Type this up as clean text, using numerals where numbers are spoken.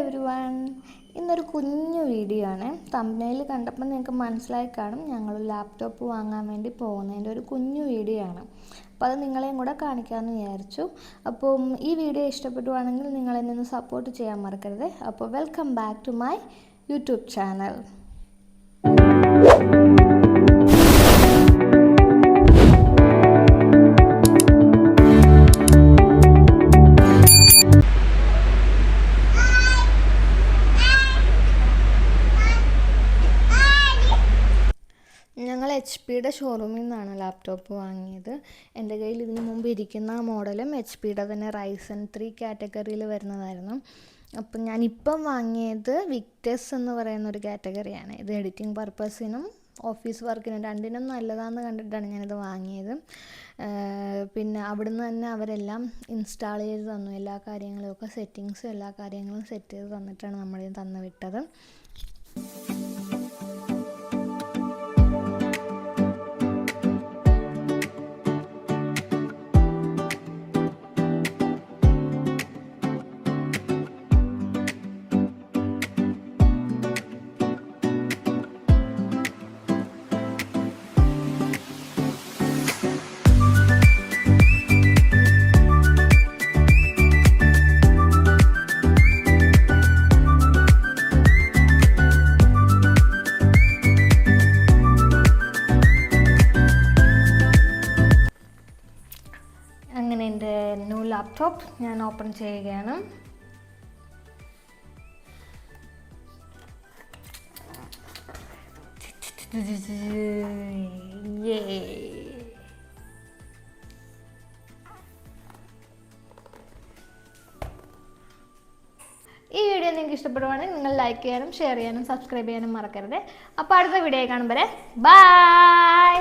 Everyone, ഇന്നൊരു കുഞ്ഞു video ആണ്. തമ്പനെയിൽ കണ്ടപ്പോൾ നിങ്ങൾക്ക് മനസ്സിലായി കാണും ഞങ്ങൾ ലാപ്ടോപ്പ് വാങ്ങാൻ വേണ്ടി പോകുന്നതിൻ്റെ ഒരു കുഞ്ഞു വീഡിയോ ആണ്. അപ്പോൾ അത് നിങ്ങളെയും കൂടെ കാണിക്കാമെന്ന് വിചാരിച്ചു. അപ്പം ഈ വീഡിയോ ഇഷ്ടപ്പെടുവാണെങ്കിൽ നിങ്ങൾ എന്നെ ഒന്ന് സപ്പോർട്ട് ചെയ്യാൻ മറക്കരുത്. അപ്പോൾ welcome back to my YouTube channel. ഞങ്ങൾ എച്ച് പിയുടെ ഷോറൂമിൽ നിന്നാണ് ലാപ്ടോപ്പ് വാങ്ങിയത്. എൻ്റെ കയ്യിൽ ഇതിനു മുമ്പ് ഇരിക്കുന്ന മോഡലും എച്ച് പിയുടെ തന്നെ റൈസൻ 3 കാറ്റഗറിയിൽ വരുന്നതായിരുന്നു. അപ്പം ഞാനിപ്പം വാങ്ങിയത് വിക്ടസ് എന്ന് പറയുന്ന ഒരു കാറ്റഗറിയാണ്. ഇത് എഡിറ്റിംഗ് പർപ്പസിനും ഓഫീസ് വർക്കിനും രണ്ടിനും നല്ലതാണെന്ന് കണ്ടിട്ടാണ് ഞാനിത് വാങ്ങിയത്. പിന്നെ അവിടുന്ന് തന്നെ അവരെല്ലാം ഇൻസ്റ്റാൾ ചെയ്ത് തന്നു. എല്ലാ കാര്യങ്ങളും ഒക്കെ സെറ്റിങ്സും എല്ലാ കാര്യങ്ങളും സെറ്റ് ചെയ്ത് തന്നിട്ടാണ് നമ്മളിത് തന്നു വിട്ടത്. അങ്ങനെ എൻ്റെ ന്യൂ ലാപ്ടോപ്പ് ഞാൻ ഓപ്പൺ ചെയ്യുകയാണ്. ഈ വീഡിയോ നിങ്ങൾക്ക് ഇഷ്ടപ്പെടുവാണെങ്കിൽ നിങ്ങൾ ലൈക്ക് ചെയ്യാനും ഷെയർ ചെയ്യാനും സബ്സ്ക്രൈബ് ചെയ്യാനും മറക്കരുത്. അപ്പോൾ അടുത്ത വീഡിയോ കാണുമ്പോൾ ബൈ.